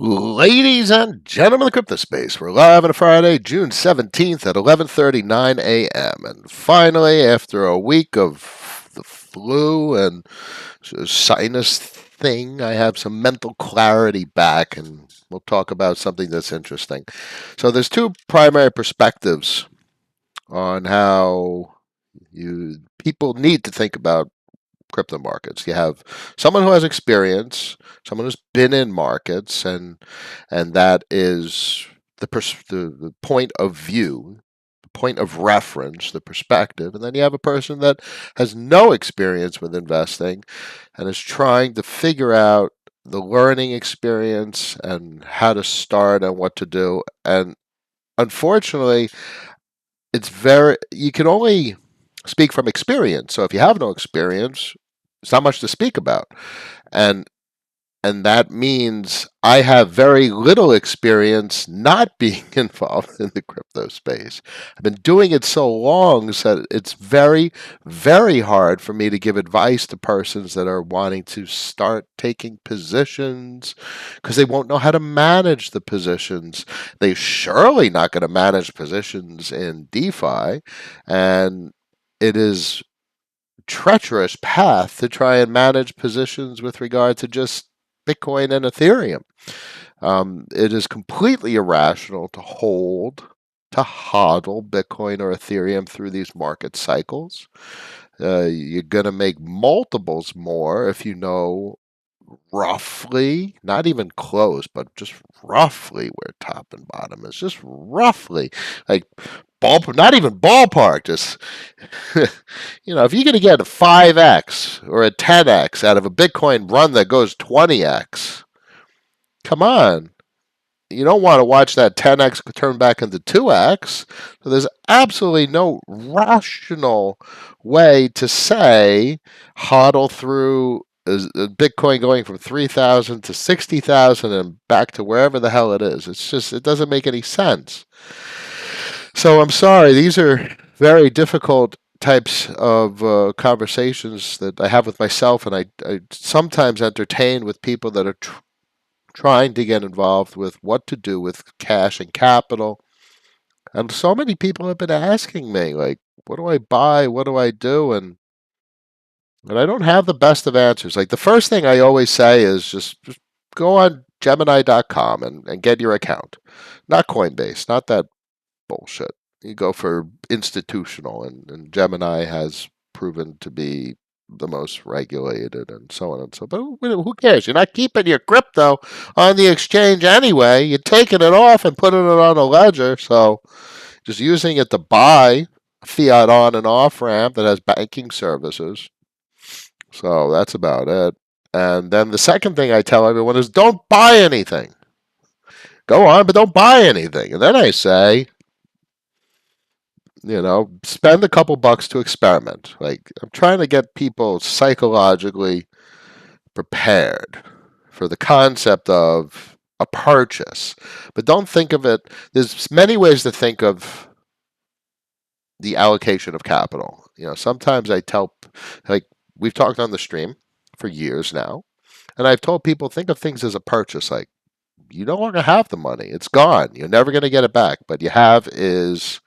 Ladies and gentlemen of the crypto space, we're live on a Friday, June 17th at 11:39 a.m. And finally, after a week of the flu and sinus thing, I have some mental clarity back, and we'll talk about something that's interesting. So there's two primary perspectives on how you people need to think about crypto markets. You have someone who has experience, someone who's been in markets, and that is the point of view, the point of reference, the perspective. And then you have a person that has no experience with investing and is trying to figure out the learning experience and how to start and what to do. And unfortunately, you can only speak from experience. So if you have no experience, it's not much to speak about. And and that means I have very little experience not being involved in the crypto space. I've been doing it so long that it's very, very hard for me to give advice to persons that are wanting to start taking positions because they won't know how to manage the positions. They're surely not going to manage positions in DeFi, and it is treacherous path to try and manage positions with regard to just Bitcoin and Ethereum. It is completely irrational to to hodl Bitcoin or Ethereum through these market cycles. You're going to make multiples more if you know roughly, not even close, but just roughly where top and bottom is. Just roughly, like not even ballpark. Just if you're going to get a 5x or a 10x out of a Bitcoin run that goes 20x, come on. You don't want to watch that 10x turn back into 2x. So there's absolutely no rational way to say hodl through Bitcoin going from 3,000 to 60,000 and back to wherever the hell it is. It doesn't make any sense. So I'm sorry, these are very difficult types of conversations that I have with myself, and I sometimes entertain with people that are trying to get involved with what to do with cash and capital. And so many people have been asking me, like, what do I buy? What do I do? And I don't have the best of answers. Like the first thing I always say is just go on Gemini.com and get your account. Not Coinbase, not that bullshit. You go for institutional, and Gemini has proven to be the most regulated and so on and so. But who cares? You're not keeping your crypto on the exchange anyway. You're taking it off and putting it on a ledger. So just using it to buy a fiat on and off ramp that has banking services. So that's about it. And then the second thing I tell everyone is don't buy anything. Go on, but don't buy anything. And then I say, spend a couple bucks to experiment. Like, I'm trying to get people psychologically prepared for the concept of a purchase. But don't think of it, there's many ways to think of the allocation of capital. Sometimes I tell, like, we've talked on the stream for years now, and I've told people think of things as a purchase. Like, you no longer have the money, it's gone. You're never going to get it back. But you have is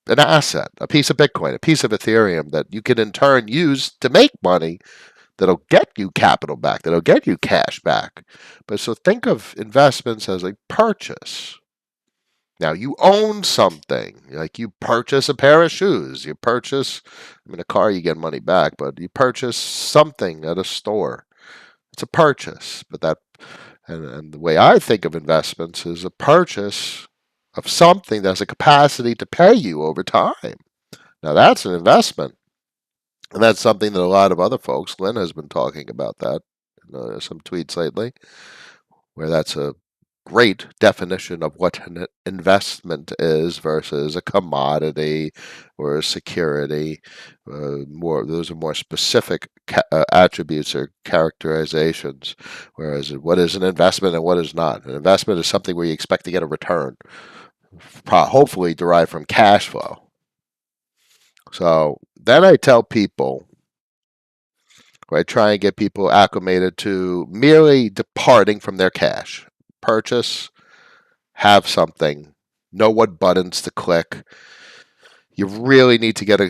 an asset, a piece of Bitcoin, a piece of Ethereum that you can in turn use to make money that'll get you capital back, that'll get you cash back. But so think of investments as a purchase. Now you own something, like you purchase a pair of shoes, a car you get money back, but you purchase something at a store. It's a purchase, and the way I think of investments is a purchase of something that has a capacity to pay you over time. Now that's an investment. And that's something that a lot of other folks, Lynn has been talking about that in some tweets lately, where that's a great definition of what an investment is versus a commodity or a security. Those are more specific attributes or characterizations. Whereas what is an investment and what is not? An investment is something where you expect to get a return, hopefully derived from cash flow. So then I tell people where I try and get people acclimated to merely departing from their cash. Purchase, have something, know what buttons to click. You really need to get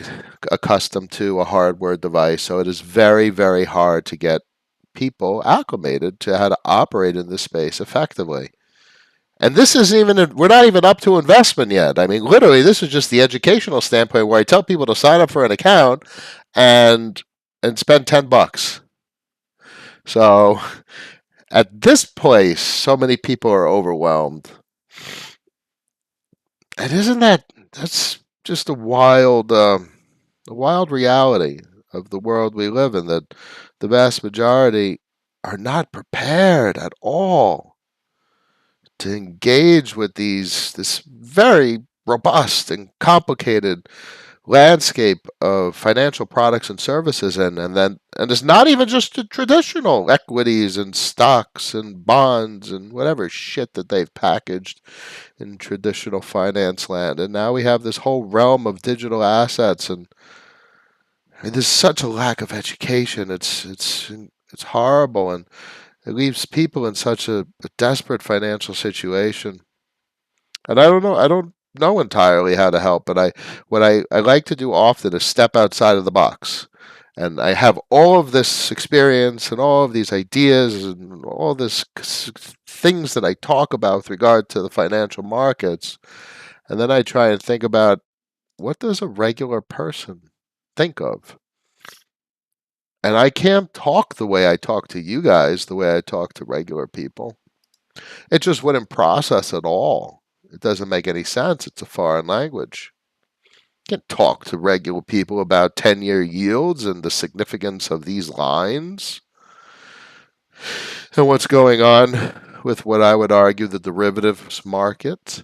accustomed to a hardware device. So it is very, very hard to get people acclimated to how to operate in this space effectively. And this isn't even, we're not even up to investment yet. I mean, literally, this is just the educational standpoint where I tell people to sign up for an account and spend $10. So at this place, so many people are overwhelmed. And isn't that's just a wild reality of the world we live in, that the vast majority are not prepared at all to engage with this very robust and complicated landscape of financial products and services, and it's not even just the traditional equities and stocks and bonds and whatever shit that they've packaged in traditional finance land. And now we have this whole realm of digital assets, and there's such a lack of education. It's horrible, and it leaves people in such a desperate financial situation. And I don't know entirely how to help, but I like to do often is step outside of the box. And I have all of this experience and all of these ideas and all this things that I talk about with regard to the financial markets. And then I try and think about, what does a regular person think of? And I can't talk the way I talk to you guys, the way I talk to regular people. It just wouldn't process at all. It doesn't make any sense. It's a foreign language. You can't talk to regular people about 10-year yields and the significance of these lines and what's going on with what I would argue the derivatives market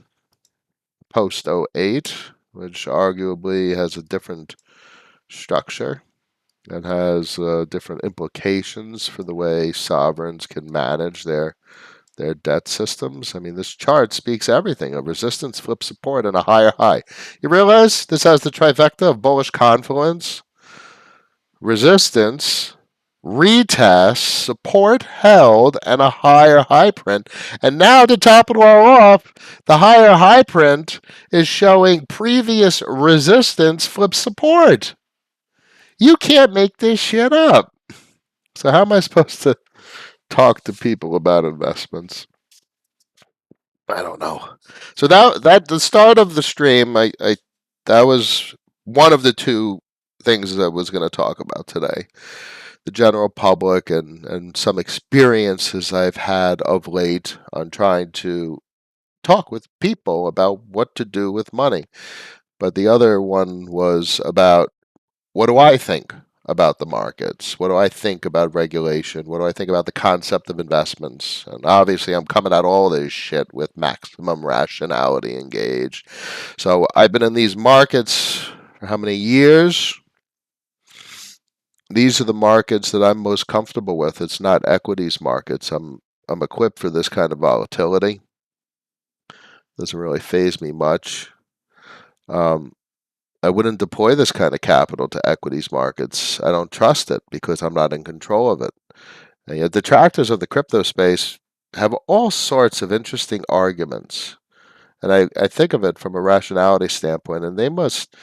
post '08, which arguably has a different structure and has different implications for the way sovereigns can manage their debt systems. I mean, this chart speaks everything: a resistance, flip support, and a higher high. You realize this has the trifecta of bullish confluence, resistance, retest, support held, and a higher high print. And now to top it all off, the higher high print is showing previous resistance, flip support. You can't make this shit up. So how am I supposed to talk to people about investments? I don't know. So that the start of the stream, I that was one of the two things that I was going to talk about today. The general public and some experiences I've had of late on trying to talk with people about what to do with money. But the other one was about, what do I think about the markets? What do I think about regulation? What do I think about the concept of investments? And obviously, I'm coming at all this shit with maximum rationality engaged. So I've been in these markets for how many years? These are the markets that I'm most comfortable with. It's not equities markets. I'm equipped for this kind of volatility. Doesn't really phase me much. Um, I wouldn't deploy this kind of capital to equities markets. I don't trust it because I'm not in control of it. And yet detractors of the crypto space have all sorts of interesting arguments. And I think of it from a rationality standpoint, and they must.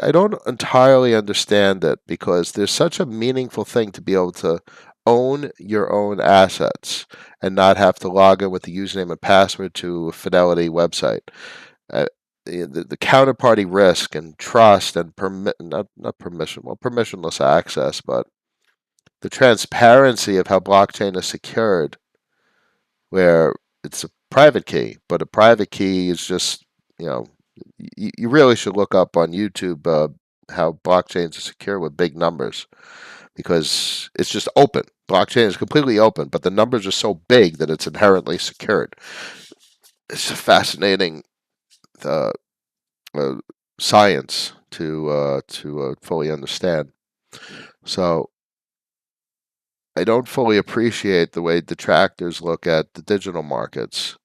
I don't entirely understand it, because there's such a meaningful thing to be able to own your own assets and not have to log in with the username and password to a Fidelity website. Uh, the counterparty risk and trust and not permission, well, permissionless access, but the transparency of how blockchain is secured, where it's a private key, but a private key is just, you know, you really should look up on YouTube how blockchains are secure with big numbers, because it's just open. Blockchain is completely open, but the numbers are so big that it's inherently secured. It's a fascinating uh, uh, science to fully understand. So I don't fully appreciate the way detractors look at the digital markets.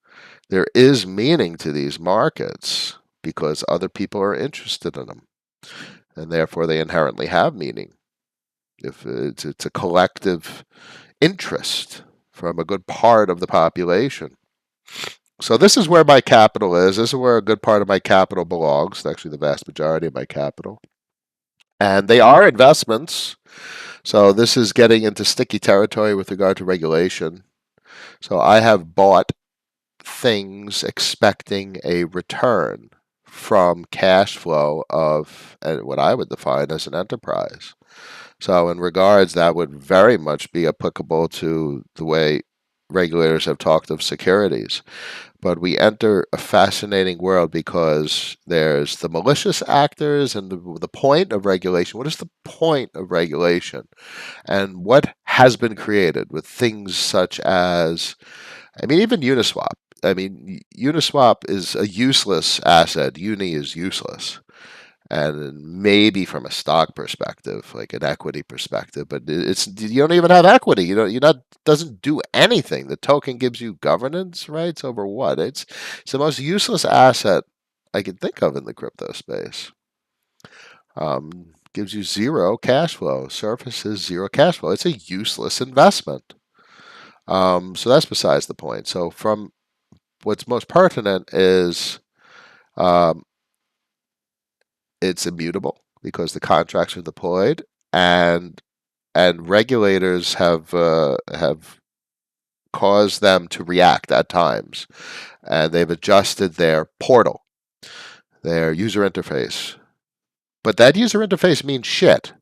There is meaning to these markets because other people are interested in them, and therefore they inherently have meaning. If it's a collective interest from a good part of the population. So this is where my capital is. This is where a good part of my capital belongs. Actually, the vast majority of my capital, and they are investments. So this is getting into sticky territory with regard to regulation. So I have bought things expecting a return from cash flow of what I would define as an enterprise. So, in regards, that would very much be applicable to the way regulators have talked of securities. But we enter a fascinating world because there's the malicious actors and the point of regulation. What is the point of regulation? And what has been created with things such as, I mean, even Uniswap. I mean, Uniswap is a useless asset. Uni is useless. And maybe from a stock perspective, like an equity perspective, but it's you don't even have equity. You're not doesn't do anything. The token gives you governance rights over what? It's the most useless asset I can think of in the crypto space. Gives you zero cash flow. Surfaces zero cash flow. It's a useless investment. So that's besides the point. So from what's most pertinent is um, it's immutable because the contracts are deployed, and regulators have caused them to react at times, and they've adjusted their portal, their user interface. But that user interface means shit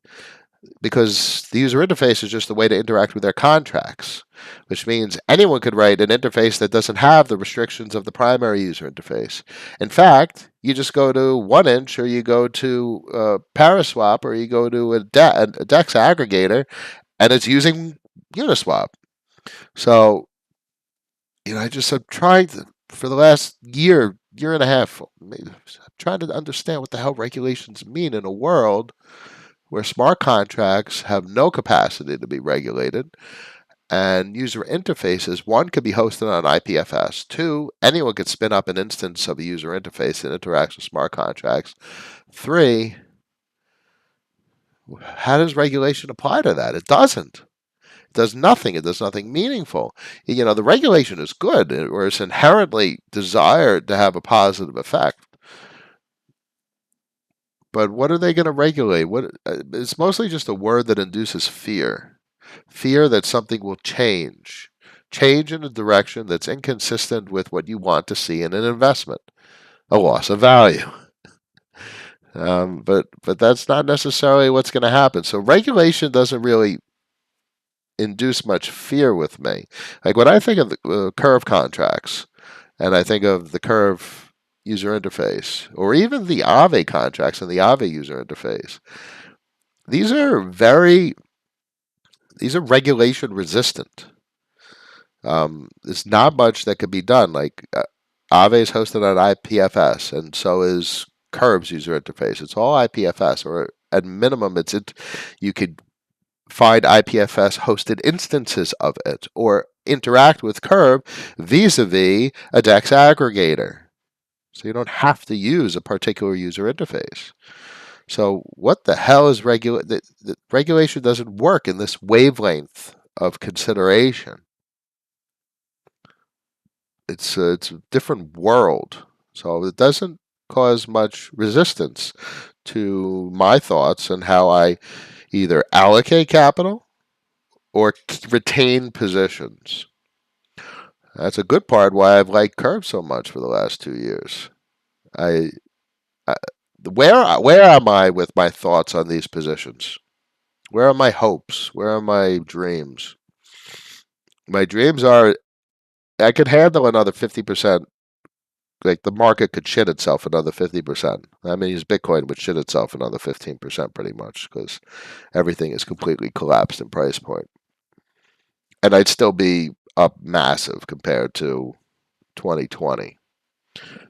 because the user interface is just a way to interact with their contracts, which means anyone could write an interface that doesn't have the restrictions of the primary user interface. In fact, you just go to 1inch or you go to Paraswap or you go to a DEX aggregator and it's using Uniswap. So, I'm trying to, for the last year and a half, I'm trying to understand what the hell regulations mean in a world where smart contracts have no capacity to be regulated, and user interfaces, one, could be hosted on IPFS. Two, anyone could spin up an instance of a user interface that interacts with smart contracts. Three, how does regulation apply to that? It doesn't. It does nothing. It does nothing meaningful. The regulation is good, or it's inherently desired to have a positive effect. But what are they going to regulate? It's mostly just a word that induces fear. Fear that something will change in a direction that's inconsistent with what you want to see in an investment, a loss of value. But that's not necessarily what's going to happen. So regulation doesn't really induce much fear with me. Like when I think of the curve contracts, and I think of the curve user interface, or even the Aave contracts and the Aave user interface, these are regulation resistant. There's not much that could be done. Like Aave is hosted on IPFS, and so is Curve's user interface. It's all IPFS, or at minimum, you could find IPFS hosted instances of it, or interact with Curve vis-a-vis a DEX aggregator. So you don't have to use a particular user interface. So what the hell is regulation? The regulation doesn't work in this wavelength of consideration. It's a different world, so it doesn't cause much resistance to my thoughts and how I either allocate capital or retain positions. That's a good part why I've liked Curve so much for the last 2 years. I, I where am I with my thoughts on these positions? Where are my hopes? Where are my dreams? My dreams are I could handle another 50%. Like the market could shit itself another 50%. That means Bitcoin would shit itself another 15% pretty much because everything is completely collapsed in price point. And I'd still be up massive compared to 2020.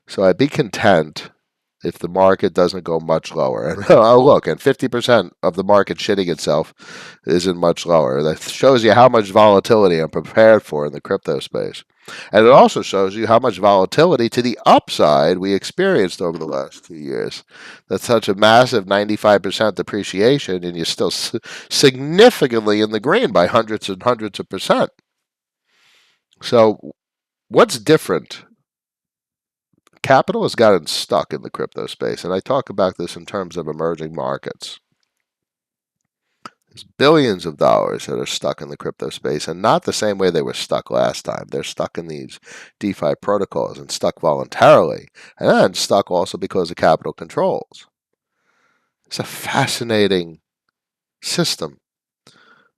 So I'd be content if the market doesn't go much lower. And oh, look, and 50% of the market shitting itself isn't much lower. That shows you how much volatility I'm prepared for in the crypto space. And it also shows you how much volatility to the upside we experienced over the last 2 years. That's such a massive 95% depreciation, and you're still significantly in the green by hundreds and hundreds of percent. So, what's different? Capital has gotten stuck in the crypto space, and I talk about this in terms of emerging markets. There's billions of dollars that are stuck in the crypto space, and not the same way they were stuck last time. They're stuck in these DeFi protocols and stuck voluntarily, and then stuck also because of capital controls. It's a fascinating system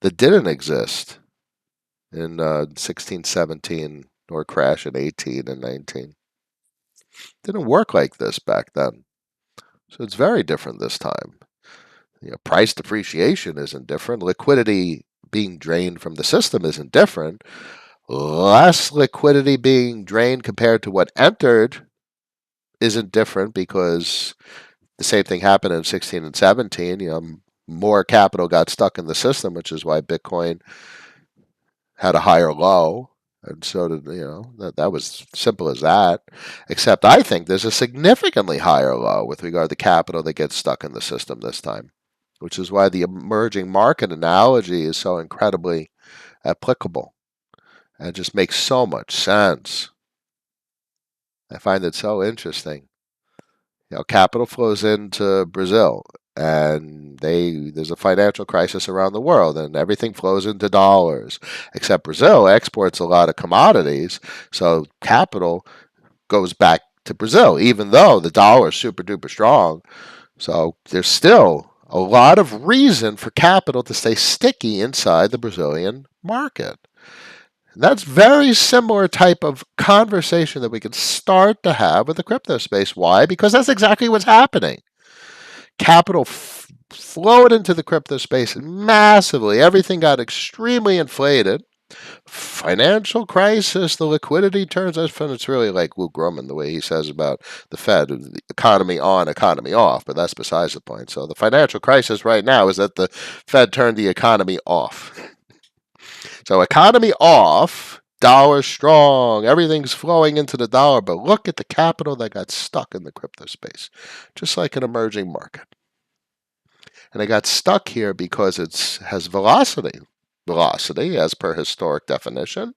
that didn't exist in 16, 17, or crash in 18 and 19. Didn't work like this back then. So it's very different this time. Price depreciation isn't different. Liquidity being drained from the system isn't different. Less liquidity being drained compared to what entered isn't different, because the same thing happened in 16 and 17. More capital got stuck in the system, which is why Bitcoin had a higher low. And so did, that was simple as that. Except I think there's a significantly higher low with regard to capital that gets stuck in the system this time, which is why the emerging market analogy is so incredibly applicable and just makes so much sense. I find it so interesting. Capital flows into Brazil, and there's a financial crisis around the world, and everything flows into dollars. Except Brazil exports a lot of commodities, so capital goes back to Brazil, even though the dollar is super duper strong. So there's still a lot of reason for capital to stay sticky inside the Brazilian market. And that's very similar type of conversation that we can start to have with the crypto space. Why? Because that's exactly what's happening. Capital flowed into the crypto space massively. Everything got extremely inflated. Financial crisis, the liquidity turns. It's really like Luke Gromen, the way he says about the Fed, the economy on, economy off, but that's besides the point. So the financial crisis right now is that the Fed turned the economy off. So economy off, dollar strong, everything's flowing into the dollar, but look at the capital that got stuck in the crypto space, just like an emerging market. And it got stuck here because it has velocity. Velocity, as per historic definition,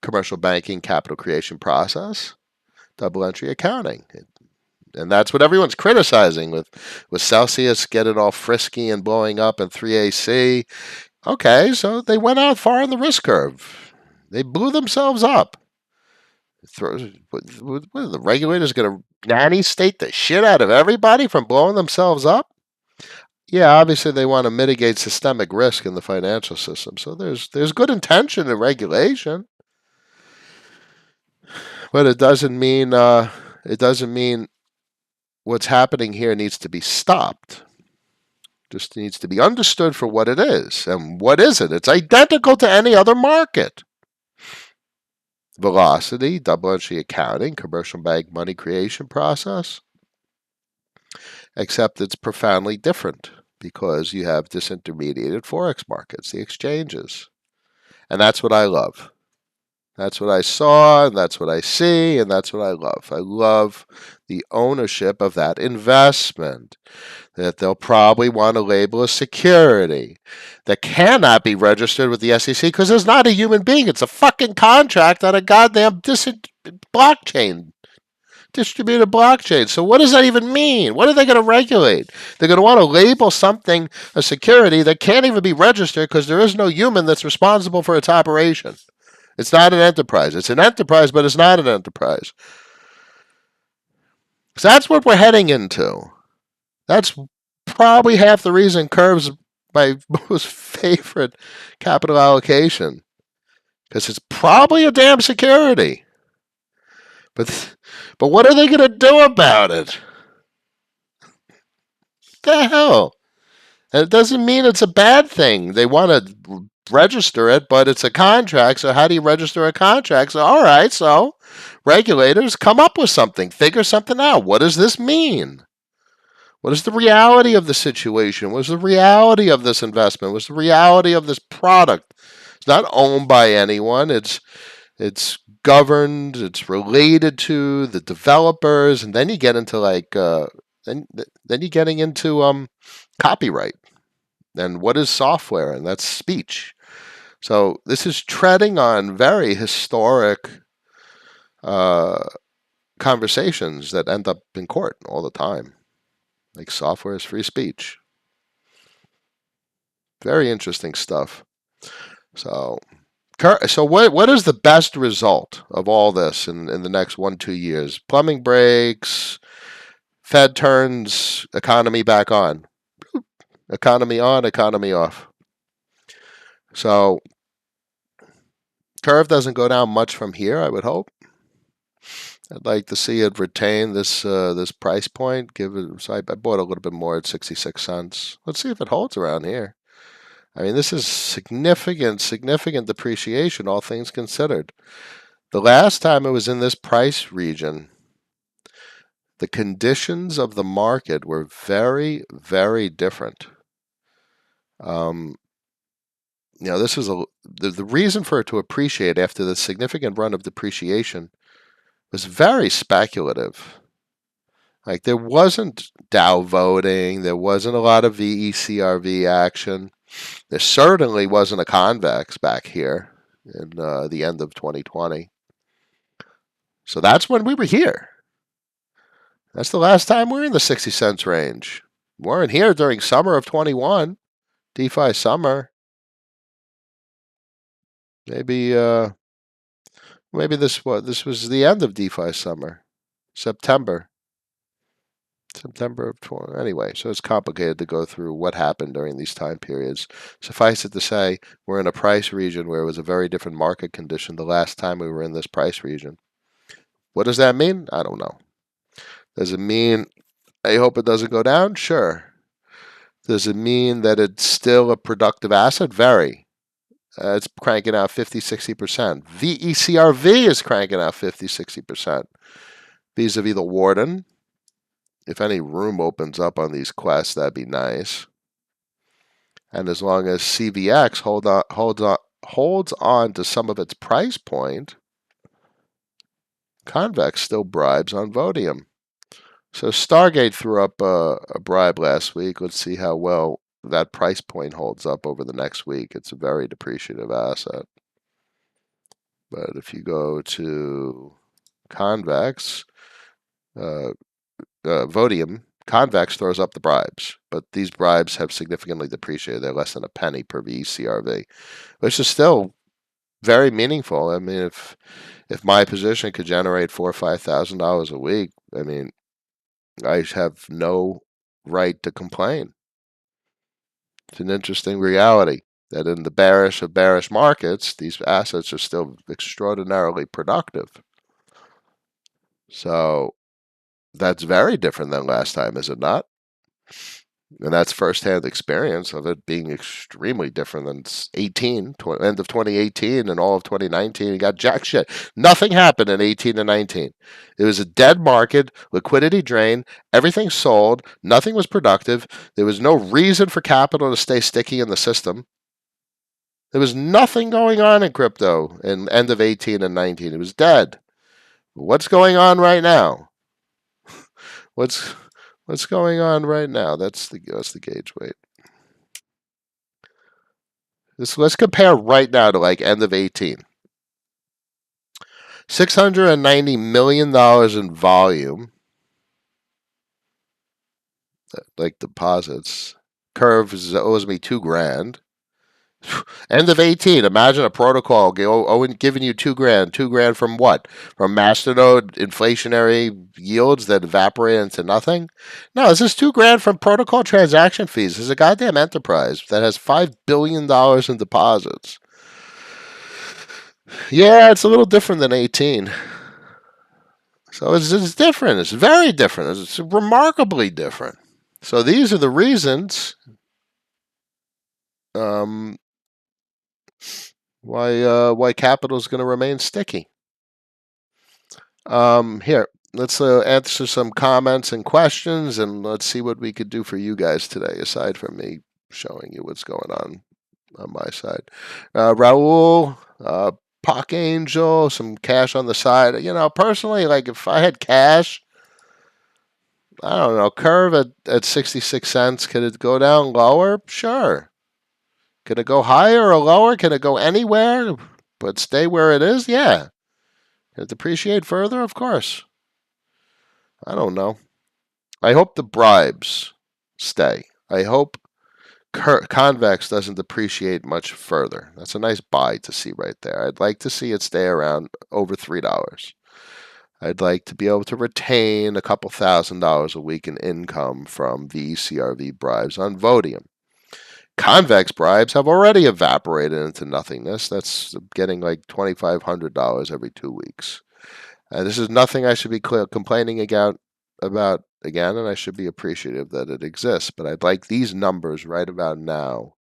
commercial banking capital creation process, double entry accounting. And that's what everyone's criticizing with Celsius getting all frisky and blowing up in 3AC. Okay, so they went out far on the risk curve. They blew themselves up. What are the regulators going to nanny state the shit out of everybody from blowing themselves up? Yeah, obviously they want to mitigate systemic risk in the financial system. So there's good intention in regulation, but it doesn't mean what's happening here needs to be stopped. Just needs to be understood for what it is. And what is it? It's identical to any other market. Velocity, double entry accounting, commercial bank money creation process. Except it's profoundly different because you have disintermediated forex markets, the exchanges. And that's what I love. That's what I saw, and that's what I see, and that's what I love. I love the ownership of that investment that they'll probably want to label as security that cannot be registered with the SEC because there's not a human being. It's a fucking contract on a goddamn blockchain, distributed blockchain. So what does that even mean? What are they going to regulate? They're going to want to label something a security that can't even be registered because there is no human that's responsible for its operation. It's not an enterprise. It's an enterprise, but it's not an enterprise. So that's what we're heading into. That's probably half the reason Curve's my most favorite capital allocation, because it's probably a damn security. But what are they going to do about it? The hell? And it doesn't mean it's a bad thing. They want to register it, but it's a contract. So how do you register a contract? So all right, so regulators come up with something, figure something out. What does this mean? What is the reality of the situation? What is the reality of this investment? What's the reality of this product? It's not owned by anyone. It's It's governed, it's related to the developers, and then you get into then then you're getting into copyright and what is software, and that's speech. So this is treading on very historic uh, conversations that end up in court all the time. Like software is free speech. Very interesting stuff. So, so what is the best result of all this in the next 1-2 years? Plumbing breaks, Fed turns economy back on, economy on, economy off. So curve doesn't go down much from here, I would hope. I'd like to see it retain this price point. Give it. So I bought a little bit more at 66 cents. Let's see if it holds around here. I mean, this is significant depreciation, all things considered. The last time it was in this price region, the conditions of the market were very, very different. Um, this is the reason for it to appreciate after the significant run of depreciation was very speculative. Like there wasn't Dow voting, there wasn't a lot of VECRV action. There certainly wasn't a convex back here in the end of 2020. So that's when we were here. That's the last time we were in the 60 cents range. We weren't here during summer of 21, DeFi summer. Maybe this was the end of DeFi summer, September. September of 20. Anyway, so it's complicated to go through what happened during these time periods. Suffice it to say, we're in a price region where it was a very different market condition the last time we were in this price region. What does that mean? I don't know. Does it mean I hope it doesn't go down? Sure. Does it mean that it's still a productive asset? Very. It's cranking out 50-60%. VECRV is cranking out 50-60% vis-a-vis the Warden. If any room opens up on these quests, that'd be nice. And as long as CVX holds on to some of its price point, Convex still bribes on Vodium. So Stargate threw up a bribe last week. Let's see how well that price point holds up over the next week. It's a very depreciative asset. But if you go to Convex, Vodium, Convex throws up the bribes, but these bribes have significantly depreciated. They're less than a penny per VCRV, which is still very meaningful. I mean, if my position could generate $4,000 or $5,000 a week, I mean, I have no right to complain. It's an interesting reality that in the bearish of bearish markets, these assets are still extraordinarily productive. So that's very different than last time, is it not? And that's firsthand experience of it being extremely different than end of 2018 and all of 2019. You got jack shit. Nothing happened in 18 and 19. It was a dead market, liquidity drain, everything sold, nothing was productive. There was no reason for capital to stay sticky in the system. There was nothing going on in crypto in end of 18 and 19. It was dead. What's going on right now? What's going on right now? That's the gauge weight. Let's compare right now to like end of 18. $690 million in volume, like deposits. Curve owes me $2,000. End of 18. Imagine a protocol giving you $2,000. $2,000 from what? From masternode inflationary yields that evaporate into nothing? No, this is $2,000 from protocol transaction fees. This is a goddamn enterprise that has $5 billion in deposits. Yeah, it's a little different than 18. So it's different. It's very different. It's remarkably different. So these are the reasons um, why capital is going to remain sticky. Here, let's answer some comments and questions, and let's see what we could do for you guys today, aside from me showing you what's going on my side. Raul, Pock Angel, some cash on the side. Personally, like if I had cash, I don't know, curve at 66 cents, could it go down lower? Sure. Could it go higher or lower? Can it go anywhere but stay where it is? Yeah. Can it depreciate further? Of course. I don't know. I hope the bribes stay. I hope convex doesn't depreciate much further. That's a nice buy to see right there. I'd like to see it stay around over $3. I'd like to be able to retain a couple $1,000s a week in income from VCRV bribes on Vodium. Convex bribes have already evaporated into nothingness. That's getting like $2,500 every 2 weeks. This is nothing I should be complaining about again, and I should be appreciative that it exists. But I'd like these numbers right about now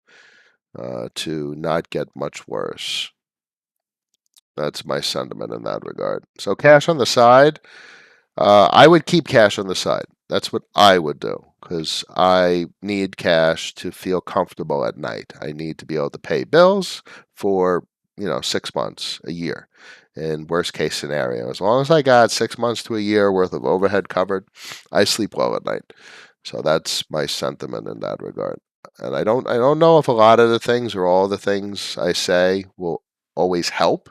to not get much worse. That's my sentiment in that regard. So cash on the side, I would keep cash on the side. That's what I would do because I need cash to feel comfortable at night. I need to be able to pay bills for 6 months, a year, in worst case scenario. As long as I got 6 months to a year worth of overhead covered, I sleep well at night. So that's my sentiment in that regard. And I don't know if a lot of the things or all the things I say will always help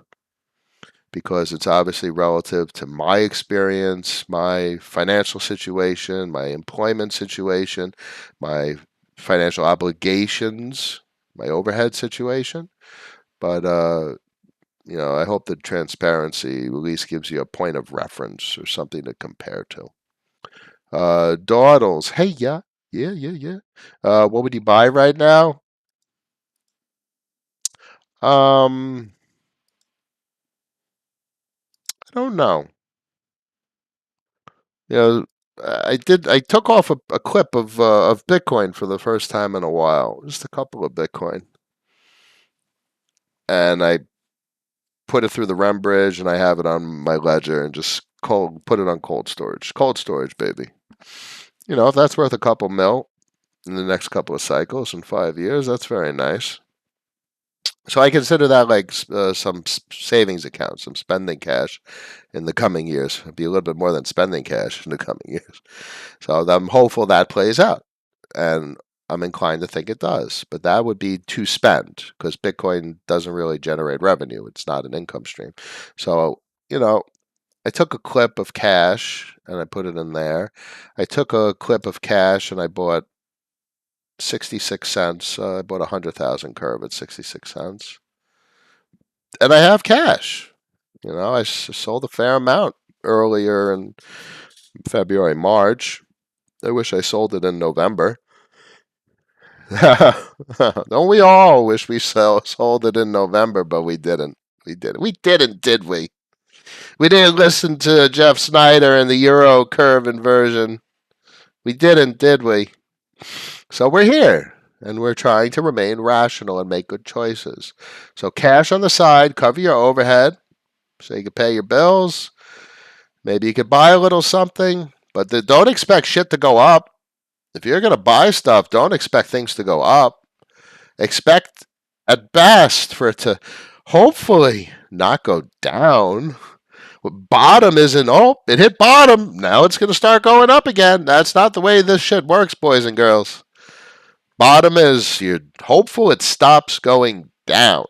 because it's obviously relative to my experience, my financial situation, my employment situation, my financial obligations, my overhead situation. But I hope that transparency at least gives you a point of reference or something to compare to. Dawdles, hey, yeah, yeah, yeah, yeah. What would you buy right now? Um, I don't know. You know, I did. I took off a clip of Bitcoin for the first time in a while, just a couple of Bitcoin, and I put it through the REM bridge, and I have it on my ledger, and just put it on cold storage, baby. If that's worth a couple mil in the next couple of cycles in 5 years, that's very nice. So I consider that like some savings account, some spending cash in the coming years. It'd be a little bit more than spending cash in the coming years. So I'm hopeful that plays out, and I'm inclined to think it does. But that would be to spend because Bitcoin doesn't really generate revenue. It's not an income stream. So, I took a clip of cash and I put it in there. I took a clip of cash and I bought 66 cents. I bought 100,000 curve at 66 cents. And I have cash. I sold a fair amount earlier in February, March. I wish I sold it in November. Don't we all wish we sold it in November, but we didn't. We didn't. We didn't, did we? We didn't listen to Jeff Snyder and the Euro curve inversion. We didn't, did we? So we're here, and we're trying to remain rational and make good choices. So cash on the side, cover your overhead, so you can pay your bills. Maybe you could buy a little something, but don't expect shit to go up. If you're going to buy stuff, don't expect things to go up. Expect at best for it to hopefully not go down. Bottom isn't, it hit bottom. Now it's going to start going up again. That's not the way this shit works, boys and girls. Bottom is you're hopeful it stops going down.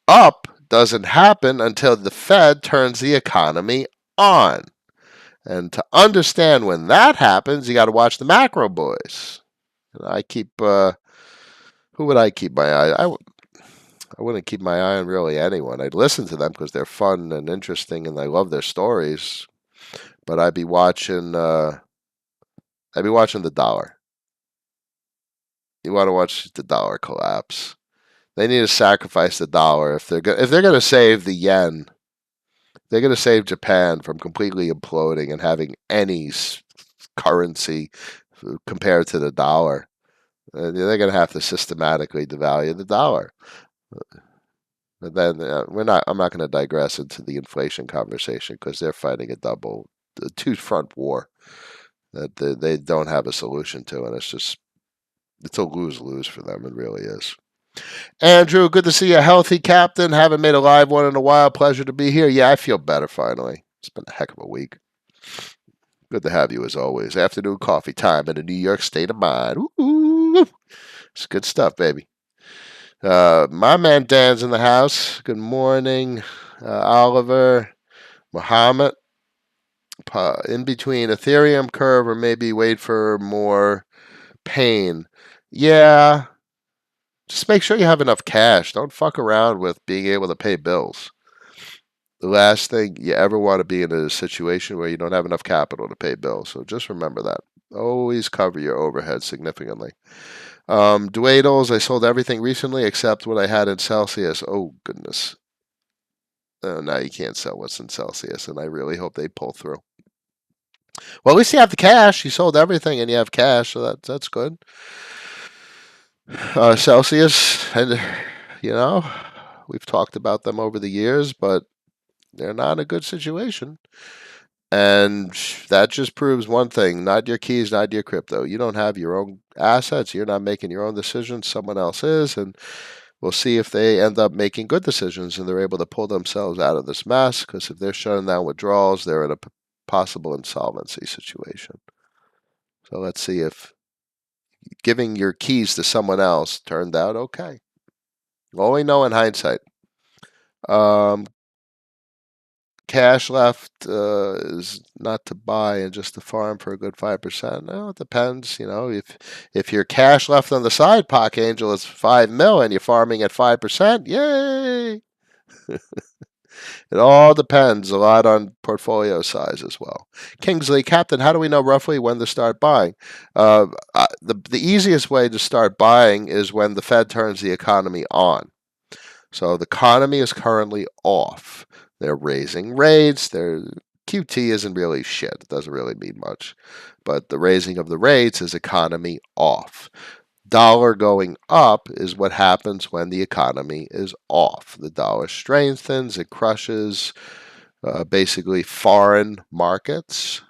Up doesn't happen until the Fed turns the economy on. And to understand when that happens, you got to watch the macro boys. I keep, who would I keep my eye? I wouldn't keep my eye on really anyone. I'd listen to them because they're fun and interesting, and I love their stories. But I'd be watching the dollar. You want to watch the dollar collapse. They need to sacrifice the dollar if they're going to save the yen. They're going to save Japan from completely imploding and having any currency compared to the dollar. They're going to have to systematically devalue the dollar. But then I'm not going to digress into the inflation conversation because they're fighting a two-front war that they don't have a solution to, and it's a lose-lose for them. It really is. Andrew, good to see you healthy, Captain. Haven't made a live one in a while. Pleasure to be here. Yeah, I feel better finally. It's been a heck of a week. Good to have you as always. Afternoon coffee time in a New York state of mind. Ooh, it's good stuff, baby. My man Dan's in the house. Good morning, Oliver, Muhammad. In between Ethereum curve or maybe wait for more pain. Yeah, just make sure you have enough cash. Don't fuck around with being able to pay bills. The last thing you ever want to be in a situation where you don't have enough capital to pay bills. So just remember that. Always cover your overhead significantly. Dwaddles, I sold everything recently except what I had in Celsius. Oh, goodness. Now you can't sell what's in Celsius, and I really hope they pull through. Well, at least you have the cash. You sold everything and you have cash, so that's good. Celsius, and you know, we've talked about them over the years, but they're not in a good situation. And that just proves one thing: not your keys, not your crypto. You don't have your own assets. You're not making your own decisions. Someone else is, and we'll see if they end up making good decisions and they're able to pull themselves out of this mess. Because if they're shutting down withdrawals, they're in a possible insolvency situation. So let's see if giving your keys to someone else turned out okay. All we know in hindsight. Um, Cash left is not to buy and just to farm for a good 5%. No, it depends. If your cash left on the side, Pock Angel, is 5 mil and you're farming at 5%, yay! It all depends a lot on portfolio size as well. Kingsley, Captain, how do we know roughly when to start buying? The easiest way to start buying is when the Fed turns the economy on. So the economy is currently off. They're raising rates. Their QT isn't really shit. It doesn't really mean much. But the raising of the rates is economy off. Dollar going up is what happens when the economy is off. The dollar strengthens, it crushes basically foreign markets,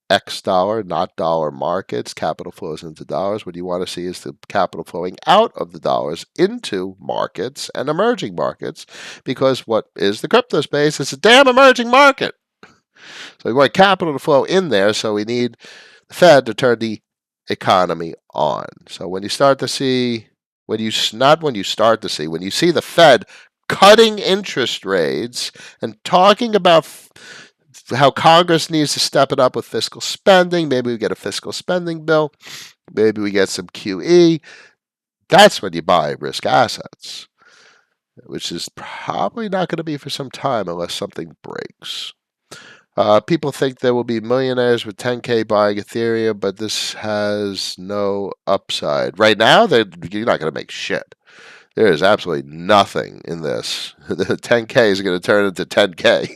X dollar, not dollar markets. Capital flows into dollars. What you want to see is the capital flowing out of the dollars into markets and emerging markets, because what is the crypto space? It's a damn emerging market. So we want capital to flow in there, so we need the Fed to turn the economy on. So when you start to see, when you not when you start to see, when you see the Fed cutting interest rates and talking about how Congress needs to step it up with fiscal spending, maybe we get a fiscal spending bill, maybe we get some QE, that's when you buy risk assets, which is probably not going to be for some time unless something breaks. People think there will be millionaires with 10K buying Ethereum, but this has no upside. Right now, you're not going to make shit. There is absolutely nothing in this. The 10K is going to turn into 10K.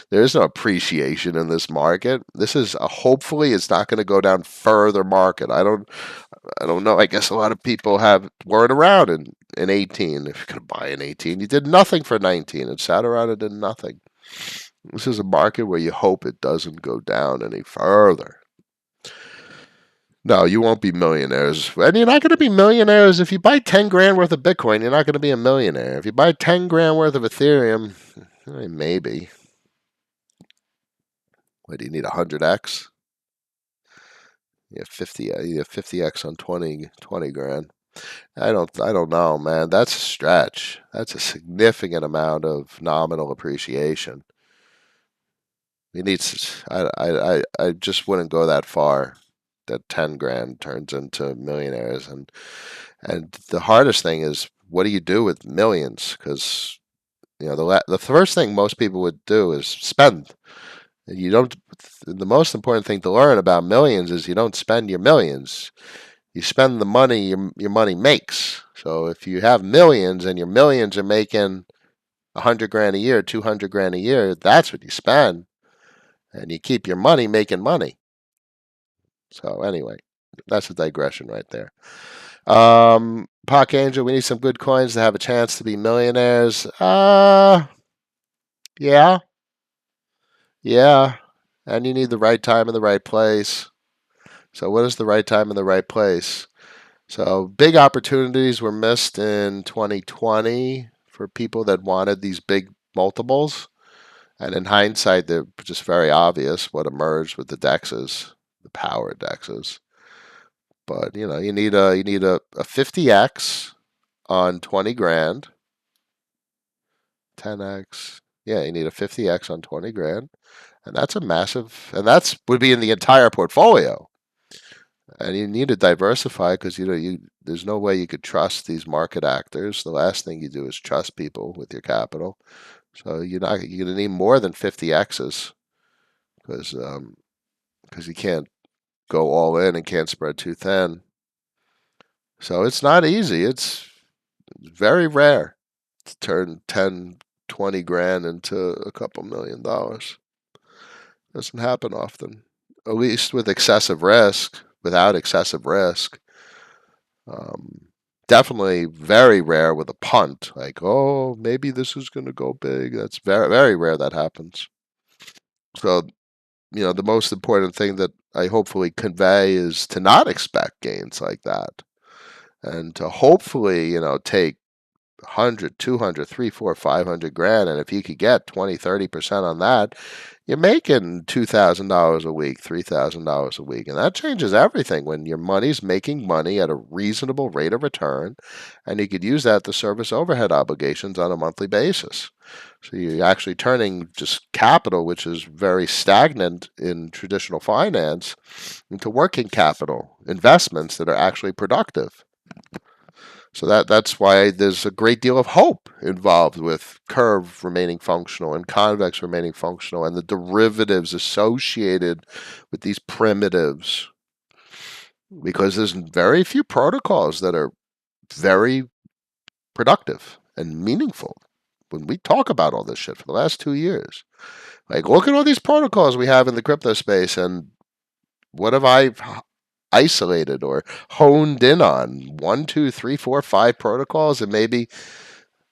There is no appreciation in this market. This is hopefully it's not going to go down further market. I don't know. I guess a lot of people weren't around in 18. If you're going to buy in 18, you did nothing for 19. It sat around and did nothing. This is a market where you hope it doesn't go down any further. No, you won't be millionaires. And you're not going to be millionaires if you buy 10 grand worth of Bitcoin. You're not going to be a millionaire. If you buy 10 grand worth of Ethereum, maybe. What do you need, 100x? Yeah, 50x on 20 grand. I don't know, man. That's a stretch. That's a significant amount of nominal appreciation. We need. I just wouldn't go that far. That 10 grand turns into millionaires, and the hardest thing is what do you do with millions? Because the first thing most people would do is spend. You don't. The most important thing to learn about millions is you don't spend your millions. You spend the money your money makes. So if you have millions and your millions are making 100 grand a year, 200 grand a year, that's what you spend, and you keep your money making money. So anyway, that's a digression right there. Pock Angel, we need some good coins to have a chance to be millionaires. Yeah, yeah, and you need the right time and the right place. So what is the right time and the right place? So big opportunities were missed in 2020 for people that wanted these big multiples. And in hindsight, they're just very obvious what emerged with the dexes, the power dexes. But you need a 50x on 20 grand, 10x. Yeah, you need a 50x on 20 grand, and that's a massive. And that's would be in the entire portfolio. And you need to diversify because you there's no way you could trust these market actors. The last thing you do is trust people with your capital. So you're gonna need more than 50 X's because you can't go all in and can't spread too thin. So it's not easy. It's very rare to turn 10, 20 grand into a couple $1 million. Doesn't happen often. At least with excessive risk. Without excessive risk, Um, definitely very rare with a punt. Like, oh, maybe this is going to go big. That's very, very rare that happens. So, the most important thing that I hopefully convey is to not expect gains like that and to hopefully, take 100, 200, 3, 4, 500 grand. And if you could get 20, 30% on that, you're making $2,000 a week, $3,000 a week. And that changes everything when your money's making money at a reasonable rate of return. And you could use that to service overhead obligations on a monthly basis. So you're actually turning just capital, which is very stagnant in traditional finance, into working capital investments that are actually productive. So that's why there's a great deal of hope involved with curve remaining functional and convex remaining functional and the derivatives associated with these primitives. Because there's very few protocols that are very productive and meaningful. When we talk about all this shit for the last 2 years, like look at all these protocols we have in the crypto space and what have I isolated or honed in on? One, two, three, four, five protocols, and maybe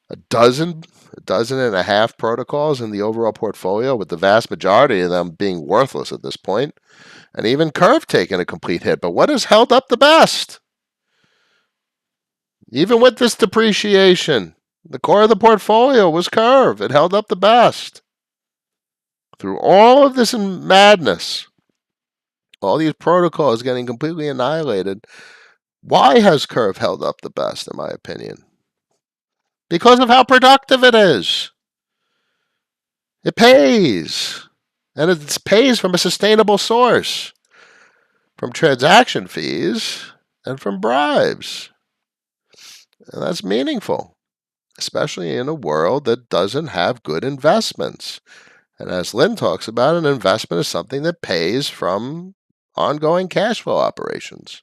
a dozen, a dozen and a half protocols in the overall portfolio, with the vast majority of them being worthless at this point, and even Curve taking a complete hit. But what has held up the best? Even with this depreciation, the core of the portfolio was Curve. It held up the best. Through all of this madness, all these protocols getting completely annihilated, why has Curve held up the best, in my opinion? Because of how productive it is. It pays. And it pays from a sustainable source, from transaction fees and from bribes. And that's meaningful, especially in a world that doesn't have good investments. And as Lynn talks about, an investment is something that pays from ongoing cash flow operations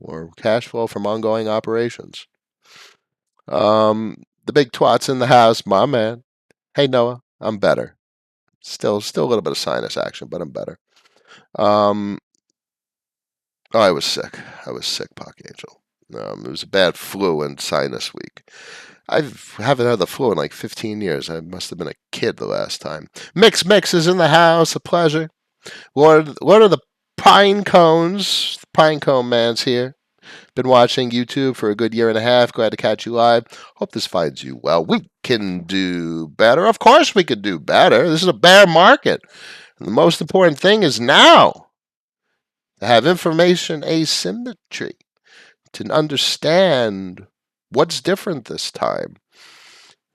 or cash flow from ongoing operations. The big twat's in the house, my man. Hey, Noah, I'm better. Still a little bit of sinus action, but I'm better. Um, oh, I was sick. I was sick, Pock Angel. It was a bad flu and sinus week. I haven't had the flu in like 15 years. I must have been a kid the last time. Mix is in the house. A pleasure. What are the pine cones? The pine cone man's here. Been watching YouTube for a good year and a half. Glad to catch you live. Hope this finds you well. We can do better. Of course, we could do better. This is a bear market. And the most important thing is now to have information asymmetry, to understand what's different this time,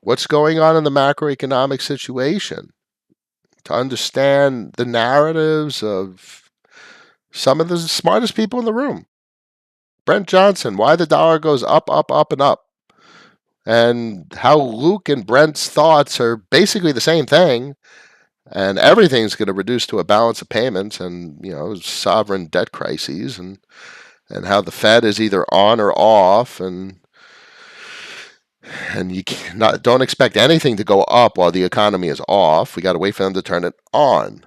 what's going on in the macroeconomic situation, to understand the narratives of some of the smartest people in the room. Brent Johnson, why the dollar goes up, up, up, and up, and how Luke and Brent's thoughts are basically the same thing, and everything's going to reduce to a balance of payments and sovereign debt crises, and how the Fed is either on or off, and you don't expect anything to go up while the economy is off. We got to wait for them to turn it on.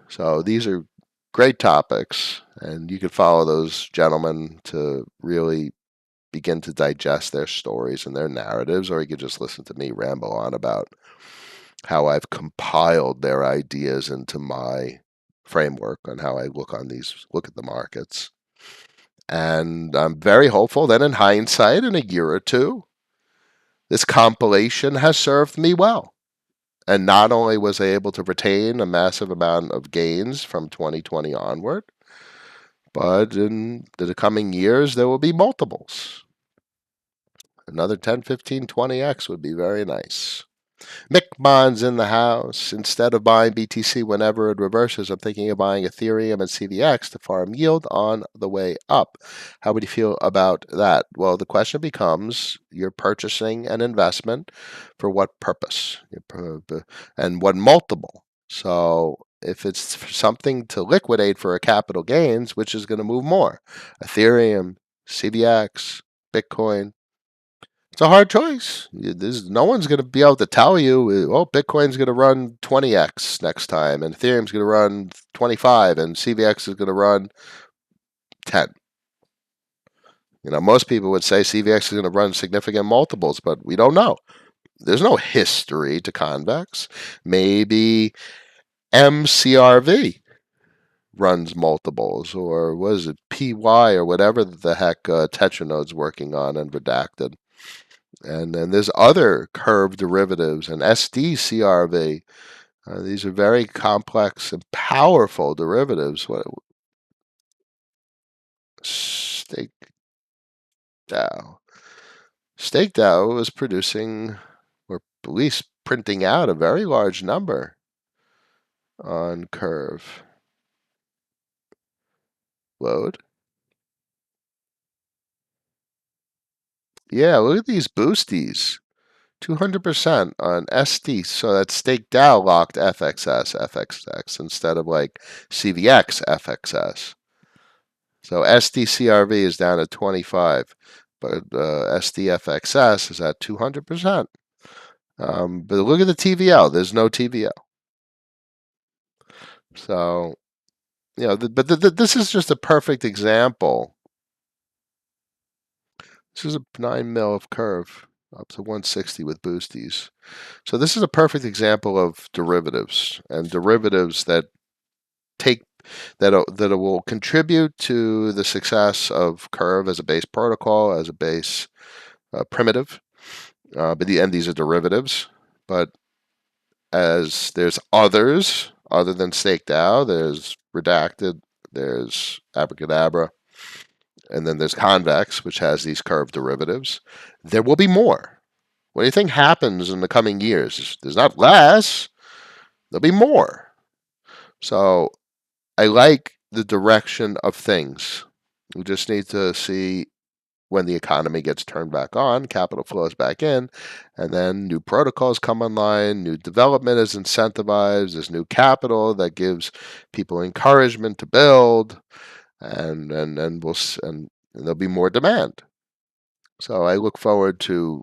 So these are great topics, and you can follow those gentlemen to really begin to digest their stories and their narratives, or you could just listen to me ramble on about how I've compiled their ideas into my framework on how I look at the markets. And I'm very hopeful that in hindsight, in a year or two, this compilation has served me well. And not only was I able to retain a massive amount of gains from 2020 onward, but in the coming years, there will be multiples. Another 10, 15, 20x would be very nice. Mick Bond's in the house. Instead of buying BTC whenever it reverses, I'm thinking of buying Ethereum and CVX to farm yield on the way up. How would you feel about that? Well, the question becomes you're purchasing an investment for what purpose and what multiple. So if it's something to liquidate for a capital gains, which is going to move more? Ethereum, CVX, Bitcoin, it's a hard choice. No one's going to be able to tell you, oh, Bitcoin's going to run 20x next time, and Ethereum's going to run 25, and CVX is going to run 10. Most people would say CVX is going to run significant multiples, but we don't know. There's no history to convex. Maybe MCRV runs multiples, or what is it, PY, or whatever the heck Tetranode's working on and redacted. And then there's other curve derivatives and SDCRV. These are very complex and powerful derivatives. What Stake DAO? Stake DAO was producing, or at least printing out, a very large number on curve. Load. Yeah, look at these boosties. 200% on SD. So that's Stake DAO locked FXX instead of like CVX FXS. So SDCRV is down at 25, but SDFXS is at 200%. But look at the TVL. There's no TVL. So, this is just a perfect example. This is a 9 mil of curve up to 160 with boosties. So this is a perfect example of derivatives, and derivatives that take that will contribute to the success of Curve as a base protocol, as a base primitive. But these are derivatives. But as there's others other than Stake DAO, there's Redacted, there's Abracadabra, and then there's Convex, which has these curve derivatives. There will be more. What do you think happens in the coming years? There's not less. There'll be more. So I like the direction of things. We just need to see when the economy gets turned back on, capital flows back in, and then new protocols come online, new development is incentivized, there's new capital that gives people encouragement to build, and there'll be more demand. So I look forward to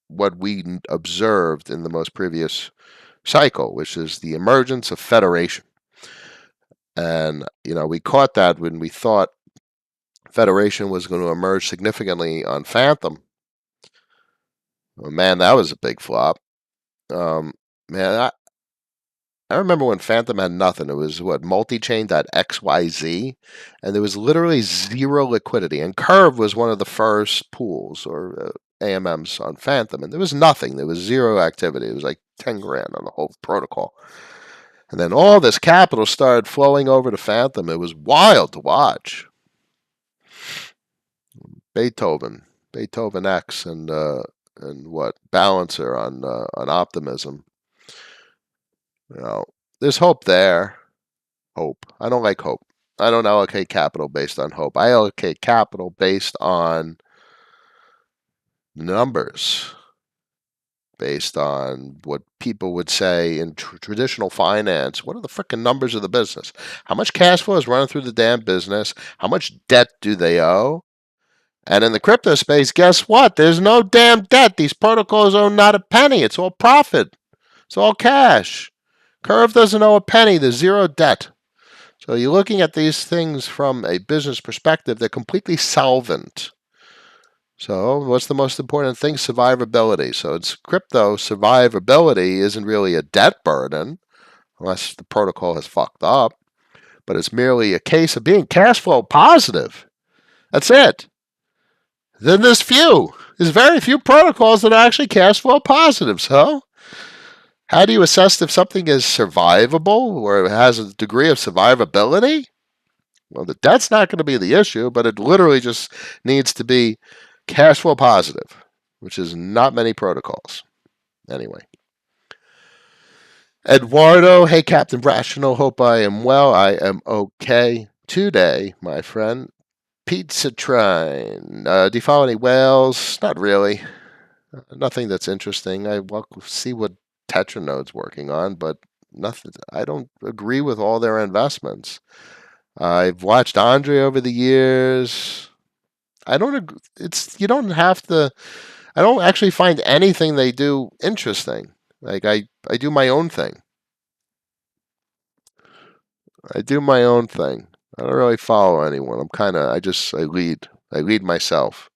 what we observed in the most previous cycle, which is the emergence of federation. And we caught that when we thought federation was going to emerge significantly on Phantom. Oh, man, that was a big flop. Man, I remember when Phantom had nothing. It was what, multichain.xyz, and there was literally zero liquidity. And Curve was one of the first pools or AMMs on Phantom, and there was nothing. There was zero activity. It was like 10 grand on the whole protocol. And then all this capital started flowing over to Phantom. It was wild to watch. Beethoven X, and what Balancer on Optimism. There's hope there. Hope. I don't like hope. I don't allocate capital based on hope. I allocate capital based on numbers, based on what people would say in traditional finance. What are the freaking numbers of the business? How much cash flow is running through the damn business? How much debt do they owe? And in the crypto space, guess what? There's no damn debt. These protocols owe not a penny. It's all profit. It's all cash. Curve doesn't owe a penny. There's zero debt. So you're looking at these things from a business perspective. They're completely solvent. So what's the most important thing? Survivability. So it's crypto survivability isn't really a debt burden unless the protocol has fucked up. but it's merely a case of being cash flow positive. That's it. Then there's very few protocols that are actually cash flow positive. So, how do you assess if something is survivable or has a degree of survivability? Well, that's not going to be the issue, but it literally just needs to be cash flow positive, which is not many protocols. Anyway. Eduardo, hey, Captain Rational, hope I am well. I am okay today, my friend. Pizza Trine. Do you follow any whales? Not really. Nothing that's interesting. I will see what Tetranode's working on, but nothing. I don't agree with all their investments. I've watched Andre over the years. I don't. It's you don't have to. I don't actually find anything they do interesting. Like I do my own thing. I do my own thing. I don't really follow anyone. I lead. I lead myself.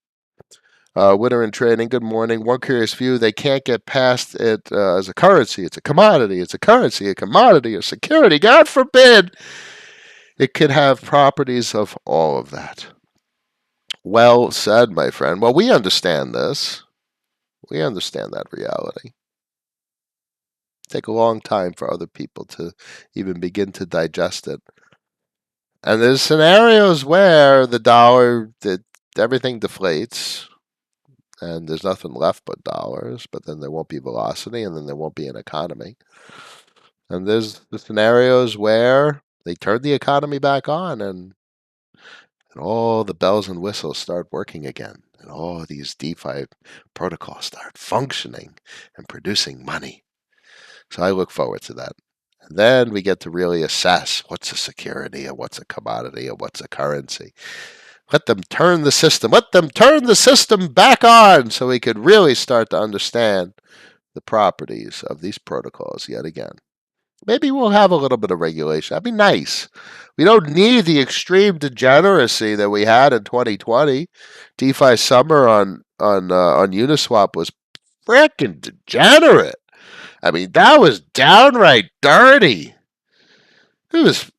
Winter in trading. Good morning. One curious view. They can't get past it as a currency. It's a commodity. It's a currency, a commodity, a security. God forbid it could have properties of all of that. Well said, my friend. Well, we understand this. We understand that reality. Take a long time for other people to even begin to digest it. And there's scenarios where everything deflates and there's nothing left but dollars, but then there won't be velocity and then there won't be an economy. And there's the scenarios where they turn the economy back on and all the bells and whistles start working again. And all these DeFi protocols start functioning and producing money. So I look forward to that. And then we get to really assess what's a security and what's a commodity and what's a currency. Let them turn the system. Let them turn the system back on so we could really start to understand the properties of these protocols yet again. Maybe we'll have a little bit of regulation. That'd be nice. We don't need the extreme degeneracy that we had in 2020. DeFi summer on Uniswap was freaking degenerate. I mean, that was downright dirty. It was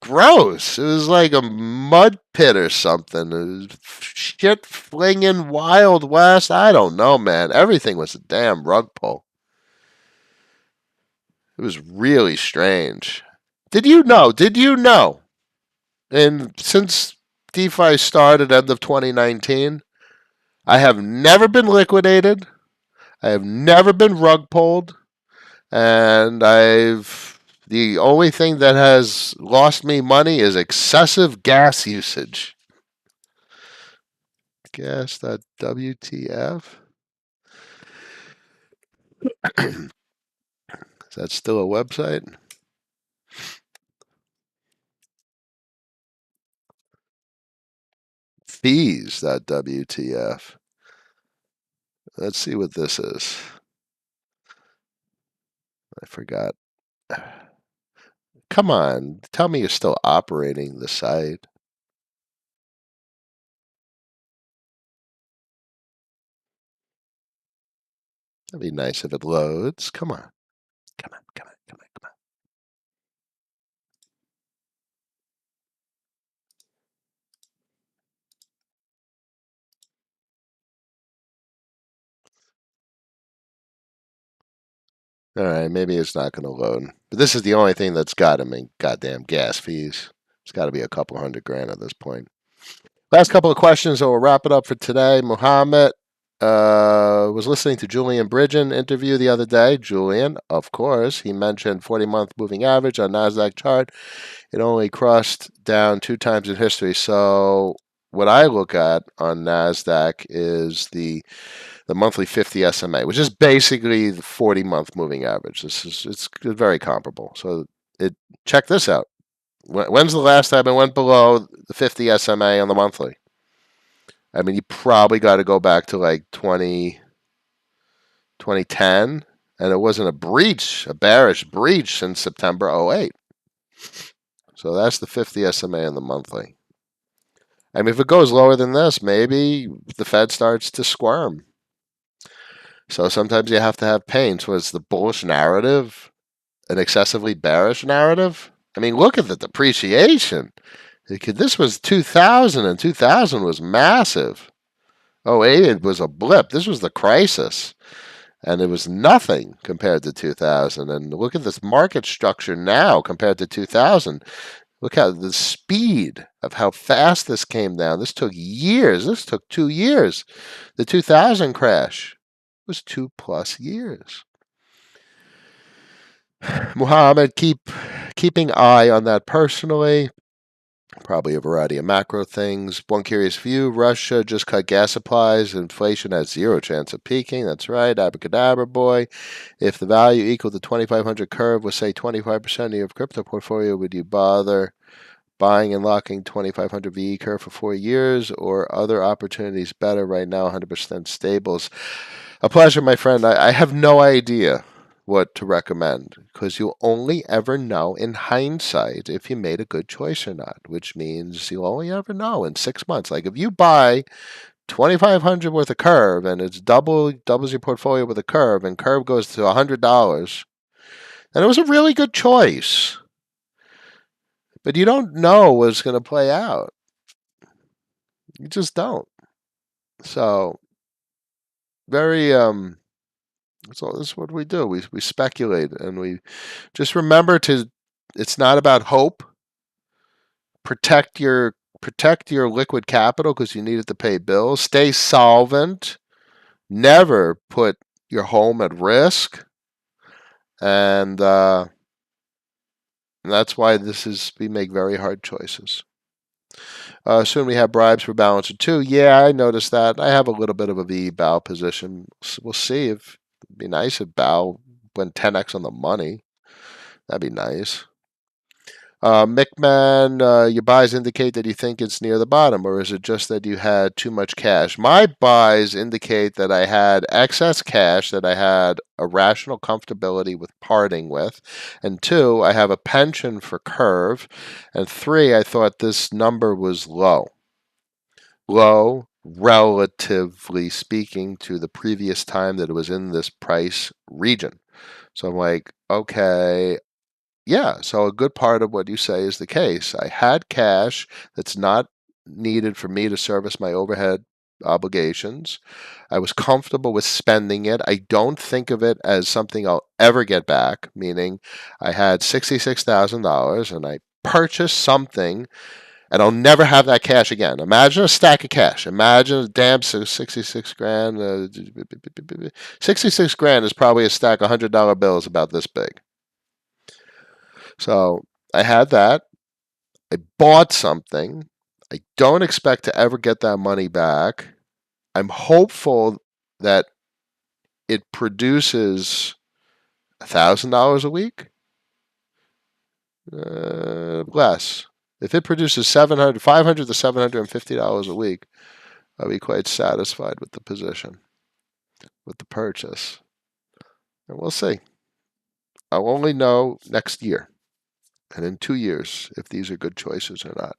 gross. It was like a mud pit or something. It was shit flinging Wild West. I don't know, man. Everything was a damn rug pull. It was really strange. Did you know? Did you know? And since DeFi started end of 2019, I have never been liquidated. I have never been rug pulled. And the only thing that has lost me money is excessive gas usage. Gas.wtf. Is that still a website? Fees.wtf. Let's see what this is. I forgot. Come on, tell me you're still operating the site. That'd be nice if it loads. Come on. Come on, come on, come on, come on. All right, maybe it's not going to load. But this is the only thing that's got him in goddamn gas fees. It's got to be a couple $100,000 at this point. Last couple of questions, and we'll wrap it up for today. Muhammad was listening to Julian Bridgen interview the other day. Julian, of course, he mentioned 40-month moving average on NASDAQ chart. It only crossed down 2 times in history. So what I look at on NASDAQ is the monthly 50 SMA, which is basically the 40-month moving average. It's very comparable. So check this out. When's the last time it went below the 50 SMA on the monthly? I mean, you probably got to go back to like 2010, and it wasn't a bearish breach since September 08. So that's the 50 SMA on the monthly. I mean, if it goes lower than this, maybe the Fed starts to squirm. So sometimes you have to have pain. So is the bullish narrative an excessively bearish narrative? I mean, look at the depreciation. This was 2000, and 2000 was massive. Oh, 08, it was a blip. This was the crisis, and it was nothing compared to 2000. And look at this market structure now compared to 2000. Look how the speed of how fast this came down. This took years. This took 2 years. The 2000 crash was 2+ years. Muhammad, keeping eye on that personally. Probably a variety of macro things. One curious view: Russia just cut gas supplies. Inflation has zero chance of peaking. That's right, abracadabra boy. If the value equal to 2500 curve was say 25% of your crypto portfolio, would you bother buying and locking 2500 VE curve for 4 years, or other opportunities better right now? 100% stables. A pleasure, my friend. I have no idea what to recommend because you'll only ever know in hindsight if you made a good choice or not, which means you'll only ever know in 6 months. Like if you buy 2500 worth of curve and it's doubles your portfolio with a curve, and curve goes to $100, then it was a really good choice. But you don't know what's going to play out. You just don't. So very so this is what we do. We speculate, and we just remember to. It's not about hope. Protect your liquid capital because you need it to pay bills. Stay solvent. Never put your home at risk, and that's why we make very hard choices. Soon we have bribes for Balancer too. Yeah, I noticed that. I have a little bit of a V bow position. We'll see if it'd be nice if bow went 10x on the money. That'd be nice. Mickman, your buys indicate that you think it's near the bottom, or is it just that you had too much cash? My buys indicate that I had excess cash that I had a rational comfortability with parting with. And two, I have a penchant for curve. And three, I thought this number was low. Low, relatively speaking, to the previous time that it was in this price region. So I'm like, okay, yeah, so a good part of what you say is the case. I had cash that's not needed for me to service my overhead obligations. I was comfortable with spending it. I don't think of it as something I'll ever get back, meaning I had $66,000 and I purchased something and I'll never have that cash again. Imagine a stack of cash. Imagine a damn 66 grand. 66 grand is probably a stack of $100 bills about this big. So I had that. I bought something. I don't expect to ever get that money back. I'm hopeful that it produces $1,000 a week. Less. If it produces 500 to $750 a week, I'll be quite satisfied with the position, with the purchase. And we'll see. I'll only know next year and in 2 years if these are good choices or not.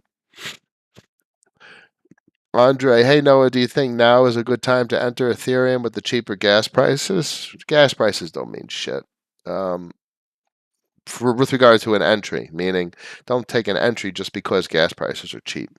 Andre, hey Noah, do you think now is a good time to enter Ethereum with the cheaper gas prices? Gas prices don't mean shit. With regard to an entry, meaning don't take an entry just because gas prices are cheap.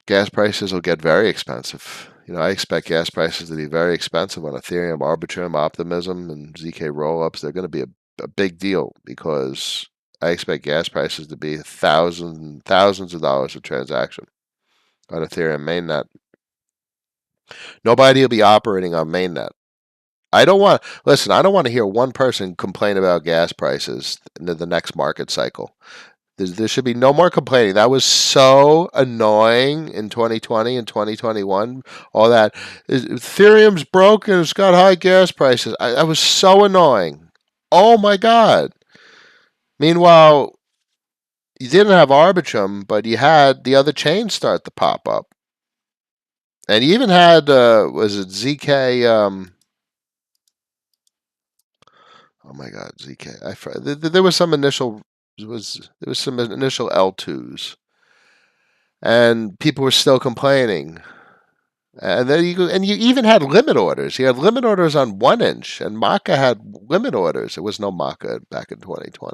Gas prices will get very expensive. I expect gas prices to be very expensive on Ethereum, Arbitrum, Optimism, and ZK rollups. They're going to be a big deal because I expect gas prices to be thousands of dollars a transaction on Ethereum mainnet. Nobody will be operating on mainnet. I don't want to hear one person complain about gas prices in the next market cycle. There should be no more complaining. That was so annoying in 2020 and 2021. All that Ethereum's broken. It's got high gas prices. That was so annoying. Oh my god. Meanwhile, you didn't have Arbitrum, but you had the other chains start to pop up, and you even had was it ZK? Oh my god, ZK. There was some initial L2s, and people were still complaining. And then you even had limit orders. You had limit orders on 1 inch, and Maca had limit orders. There was no Maca back in 2020,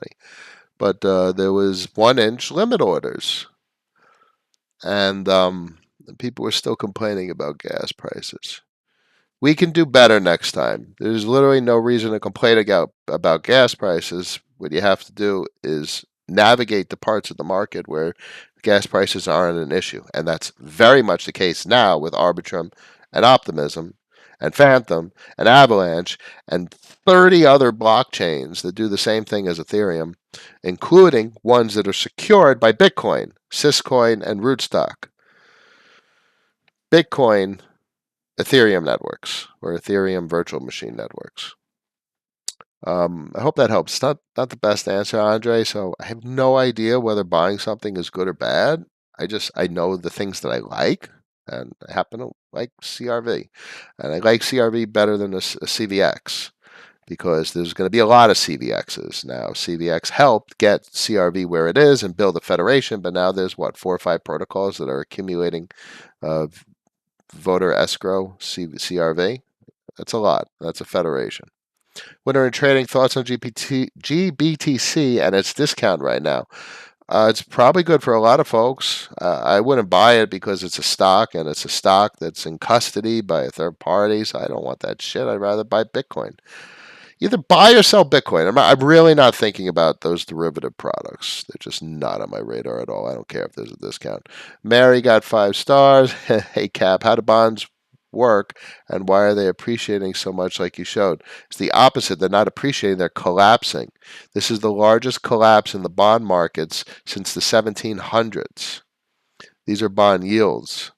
but there was 1 inch limit orders, and people were still complaining about gas prices. We can do better next time. There's literally no reason to complain about gas prices. What you have to do is navigate the parts of the market where gas prices aren't an issue. And that's very much the case now with Arbitrum and Optimism and Phantom and Avalanche and 30 other blockchains that do the same thing as Ethereum, including ones that are secured by Bitcoin, Syscoin, and Rootstock. Bitcoin Ethereum networks or Ethereum virtual machine networks. I hope that helps. It's not the best answer, Andre. So I have no idea whether buying something is good or bad. I know the things that I like, and I happen to like CRV, and I like CRV better than a CVX because there's going to be a lot of CVXs now. CVX helped get CRV where it is and build a federation, but now there's what 4 or 5 protocols that are accumulating uh, voter escrow CRV. That's a lot. That's a federation. Winter and trading thoughts on GBTC and its discount right now. It's probably good for a lot of folks. I wouldn't buy it because it's a stock and it's a stock that's in custody by a third party. So I don't want that shit. I'd rather buy Bitcoin. Either buy or sell Bitcoin. I'm really not thinking about those derivative products. They're just not on my radar at all. I don't care if there's a discount. Mary got 5 stars. Hey, Cap, how do bonds work and why are they appreciating so much like you showed? It's the opposite. They're not appreciating, they're collapsing. This is the largest collapse in the bond markets since the 1700s. These are bond yields.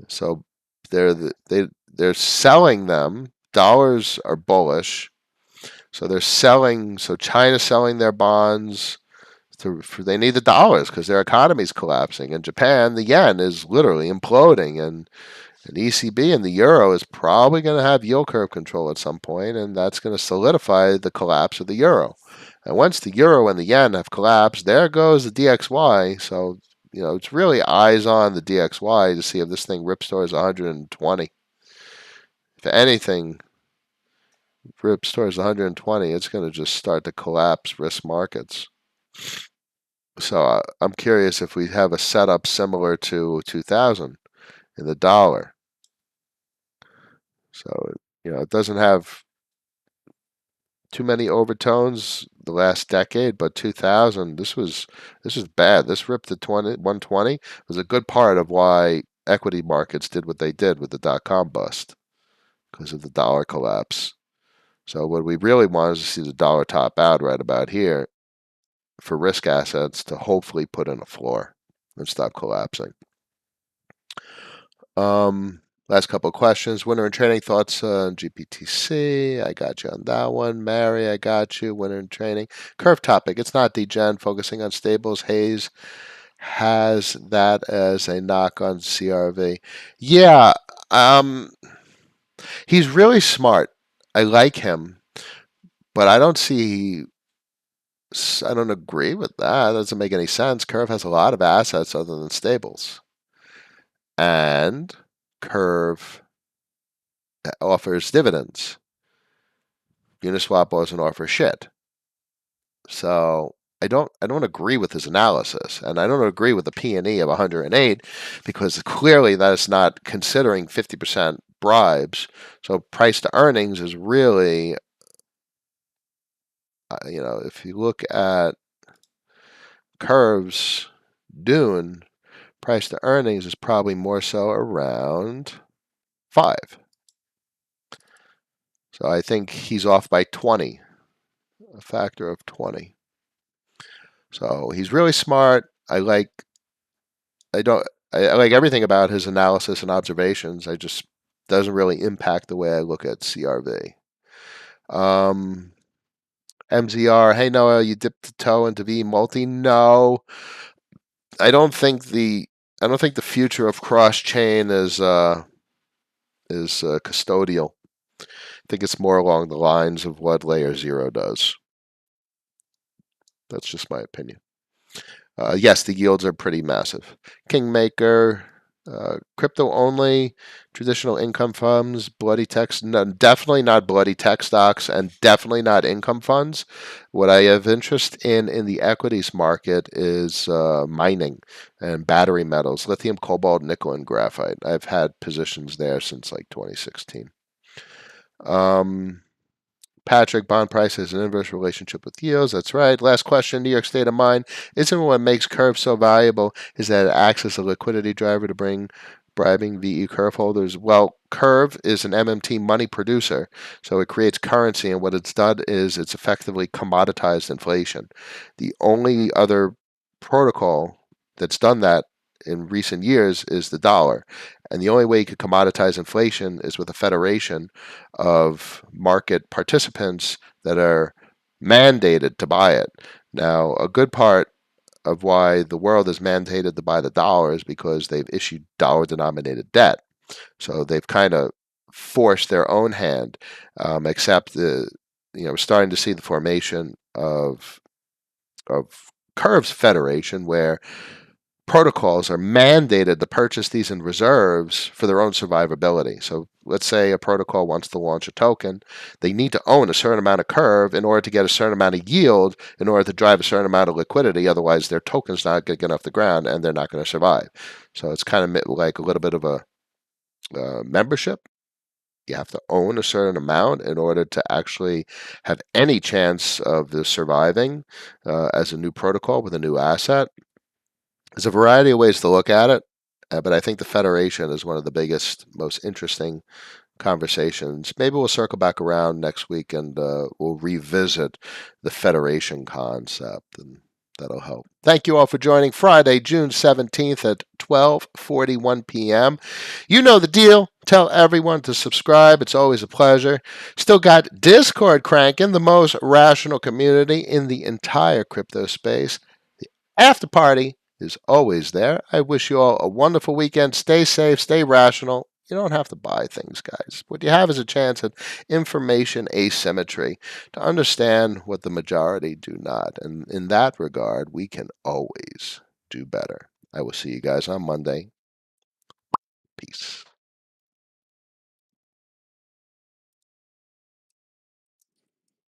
So they're selling them. Dollars are bullish. So they're selling. So China's selling their bonds. They need the dollars because their economy's collapsing. In Japan, the yen is literally imploding, and ECB and the euro is probably going to have yield curve control at some point, and that's going to solidify the collapse of the euro. And once the euro and the yen have collapsed, there goes the DXY. So it's really eyes on the DXY to see if this thing rips towards 120. If anything, rips towards 120, it's going to just start to collapse risk markets. So I'm curious if we have a setup similar to 2000 in the dollar. So it doesn't have too many overtones the last decade, but 2000, this was bad. This ripped to 120 was a good part of why equity markets did what they did with the dot-com bust because of the dollar collapse. So what we really want is to see the dollar top out right about here for risk assets to hopefully put in a floor and stop collapsing. Last couple of questions. Winter and training thoughts on GPTC. I got you on that one. Mary, I got you. Winter and training. Curve topic. It's not degen. Focusing on stables. Hayes has that as a knock on CRV. Yeah. He's really smart. I like him, but I don't agree with that. That doesn't make any sense. Curve has a lot of assets other than stables. And Curve offers dividends. Uniswap doesn't offer shit. So I don't agree with his analysis, and I don't agree with the P&E of 108 because clearly that is not considering 50% bribes. So price to earnings is really, if you look at Curve's Dune, price to earnings is probably more so around 5. So I think he's off by 20, a factor of 20. So he's really smart. I like everything about his analysis and observations. I just doesn't really impact the way I look at CRV. MZR, hey Noah, you dipped the toe into V multi? No, I don't think the future of cross chain is custodial. I think it's more along the lines of what Layer Zero does. That's just my opinion. Yes, the yields are pretty massive. Kingmaker, Crypto only, traditional income funds, bloody tech, no, definitely not bloody tech stocks, and definitely not income funds. What I have interest in the equities market is mining and battery metals, lithium, cobalt, nickel, and graphite. I've had positions there since like 2016. Um, Patrick, bond price has an inverse relationship with yields. That's right. Last question, New York State of Mind. Isn't what makes Curve so valuable is that it acts as a liquidity driver to bring bribing VE Curve holders? Well, Curve is an MMT money producer, so it creates currency, and what it's done is it's effectively commoditized inflation. The only other protocol that's done that in recent years is the dollar. And the only way you could commoditize inflation is with a federation of market participants that are mandated to buy it. Now, a good part of why the world is mandated to buy the dollar is because they've issued dollar denominated debt. So they've kind of forced their own hand, except we're starting to see the formation of Curves Federation, where protocols are mandated to purchase these in reserves for their own survivability. So let's say a protocol wants to launch a token, they need to own a certain amount of curve in order to get a certain amount of yield in order to drive a certain amount of liquidity. Otherwise, their token's not going to get off the ground and they're not going to survive. So it's kind of like a little bit of a membership. You have to own a certain amount in order to actually have any chance of this surviving as a new protocol with a new asset. There's a variety of ways to look at it, but I think the Federation is one of the biggest, most interesting conversations. Maybe we'll circle back around next week and we'll revisit the Federation concept, and that'll help. Thank you all for joining Friday, June 17th at 12:41 p.m. You know the deal. Tell everyone to subscribe. It's always a pleasure. Still got Discord cranking, the most rational community in the entire crypto space. The after party is always there. I wish you all a wonderful weekend. Stay safe, stay rational. You don't have to buy things, guys. What you have is a chance at information asymmetry to understand what the majority do not. And in that regard, we can always do better. I will see you guys on Monday. Peace.